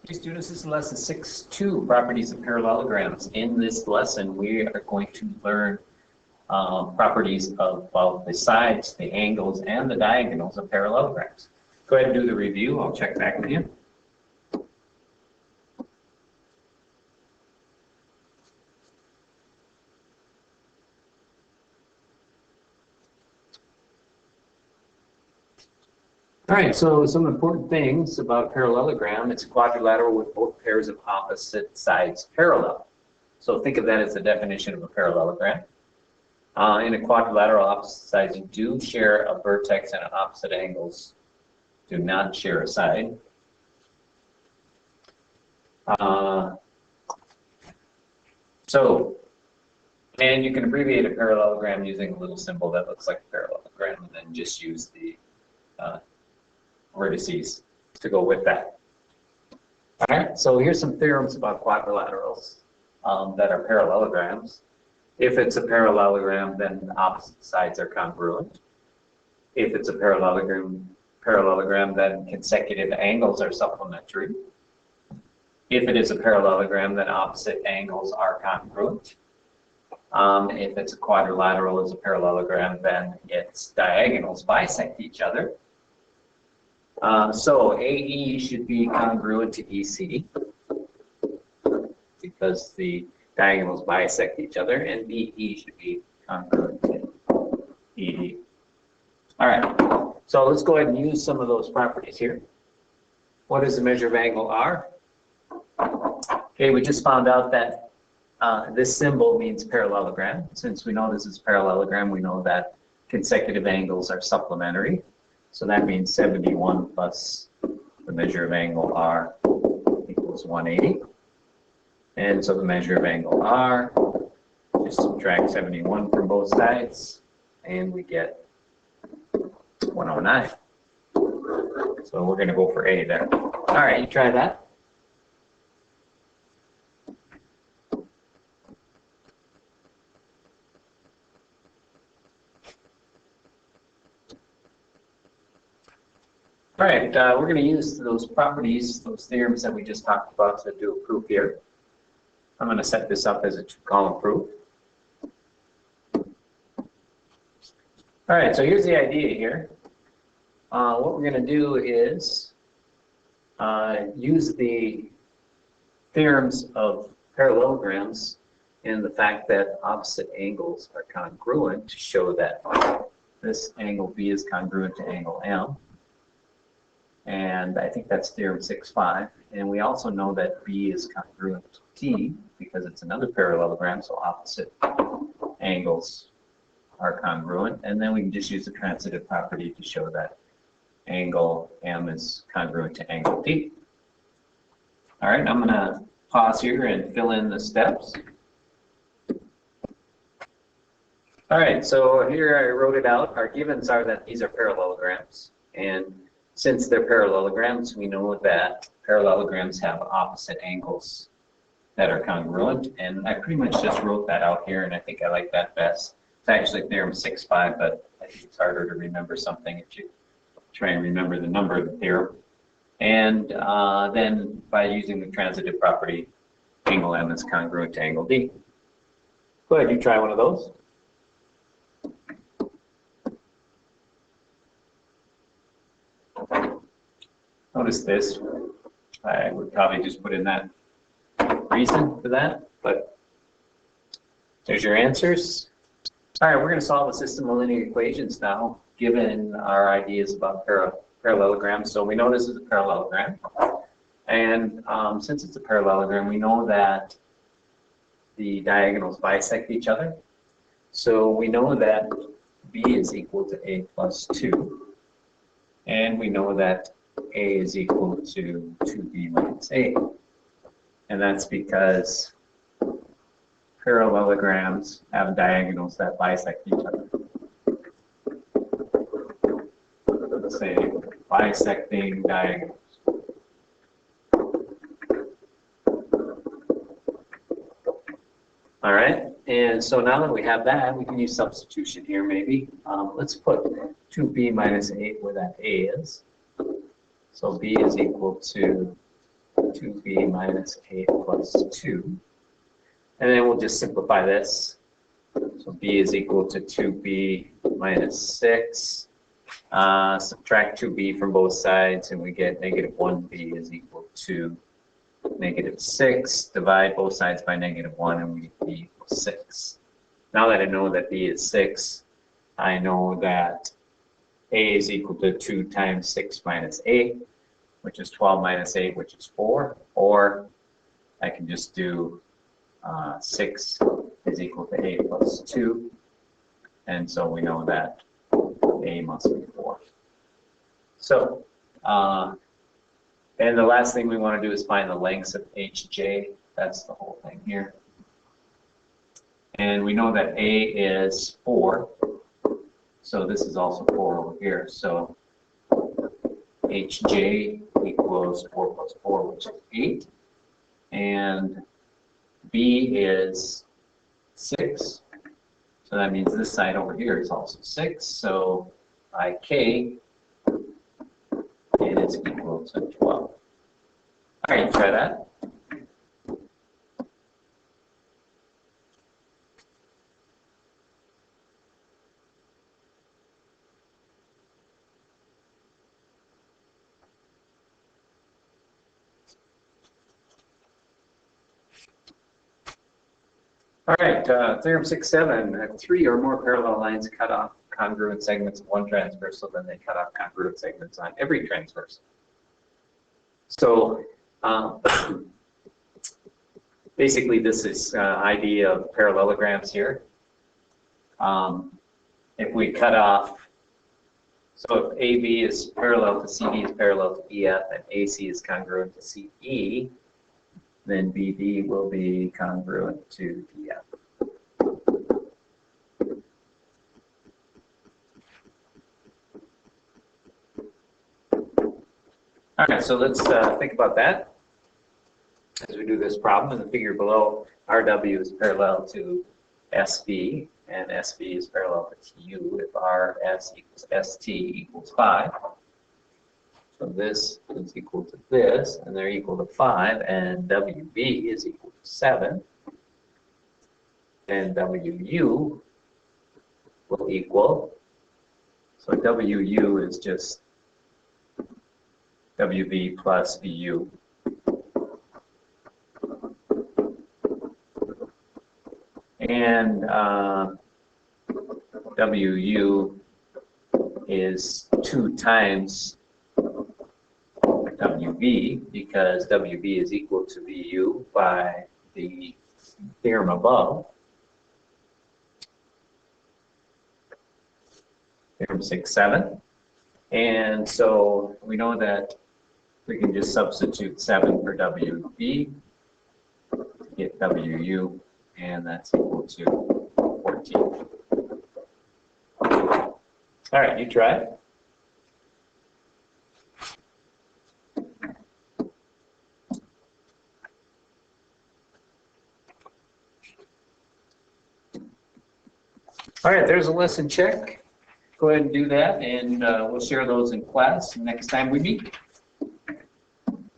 Hey students, this is lesson 6.2, properties of parallelograms. In this lesson, we are going to learn properties of both the sides, the angles, and the diagonals of parallelograms. Go ahead and do the review. I'll check back with you. All right, so some important things about a parallelogram. It's a quadrilateral with both pairs of opposite sides parallel. So think of that as the definition of a parallelogram. In a quadrilateral, opposite sides do share a vertex and opposite angles do not share a side. And you can abbreviate a parallelogram using a little symbol that looks like a parallelogram, and then just use the vertices to go with that. All right, so here's some theorems about quadrilaterals that are parallelograms. If it's a parallelogram, then the opposite sides are congruent. If it's a parallelogram, then consecutive angles are supplementary. If it is a parallelogram, then opposite angles are congruent. If it's a quadrilateral as a parallelogram, then its diagonals bisect each other. So AE should be congruent to EC because the diagonals bisect each other, and BE should be congruent to ED. All right, so let's go ahead and use some of those properties here. What is the measure of angle R? Okay, we just found out that this symbol means parallelogram. Since we know this is parallelogram, we know that consecutive angles are supplementary. So that means 71 plus the measure of angle R equals 180. And so the measure of angle R, just subtract 71 from both sides, and we get 109. So we're going to go for A there. All right, you try that. All right, we're going to use those properties, those theorems that we just talked about to do a proof here. I'm going to set this up as a two-column proof. All right, so here's the idea here. What we're going to do is use the theorems of parallelograms and the fact that opposite angles are congruent to show that this angle B is congruent to angle M. And I think that's theorem 6.5. And we also know that B is congruent to T because it's another parallelogram, so opposite angles are congruent. And then we can just use the transitive property to show that angle M is congruent to angle D. All right, I'm going to pause here and fill in the steps. All right, so here I wrote it out. Our givens are that these are parallelograms. And since they're parallelograms, we know that parallelograms have opposite angles that are congruent, and I pretty much just wrote that out here, and I think I like that best. It's actually theorem 6.5, but I think it's harder to remember something if you try and remember the number of the theorem. And then by using the transitive property, angle M is congruent to angle D. Go ahead, you try one of those. Notice this. I would probably just put in that reason for that, but there's your answers. All right, we're going to solve a system of linear equations now, given our ideas about parallelograms. So we know this is a parallelogram, and since it's a parallelogram, we know that the diagonals bisect each other. So we know that B is equal to A plus 2, and we know that A is equal to 2B minus A. And that's because parallelograms have diagonals that bisect each other. Let's say bisecting diagonals. All right, and so now that we have that, we can use substitution here maybe. Let's put 2B minus A where that A is. So B is equal to 2b minus a plus 2. And then we'll just simplify this. So b is equal to 2b minus 6. Subtract 2b from both sides, and we get negative 1b is equal to negative 6. Divide both sides by negative 1, and we get b equals 6. Now that I know that b is 6, I know that a is equal to 2 times 6 minus 8, which is 12 minus 8, which is 4. Or I can just do 6 is equal to a plus 2. And so we know that a must be 4. So, and the last thing we want to do is find the lengths of hj. That's the whole thing here. And we know that a is 4. So this is also 4 over here. So hj equals 4 plus 4, which is 8. And b is 6. So that means this side over here is also 6. So ik is equal to 12. All right, try that. All right, theorem 6.7. 3 or more parallel lines cut off congruent segments of one transversal, then they cut off congruent segments on every transversal. So basically this is idea of parallelograms here. If we cut off, so if AB is parallel to CD is parallel to EF and AC is congruent to CE, then BD will be congruent to DF. All right, so let's think about that as we do this problem. In the figure below, RW is parallel to SB, and SB is parallel to TU if RS equals ST equals 5. So this is equal to this, and they're equal to 5, and WB is equal to 7. And WU will equal, so WU is just WB plus VU. And WU is 2 times WB, because WB is equal to VU by the theorem above. Theorem 6.7. And so we know that we can just substitute 7 for WB to get WU, and that's equal to 14. All right, you try it. All right, there's a lesson check. Go ahead and do that, and we'll share those in class next time we meet.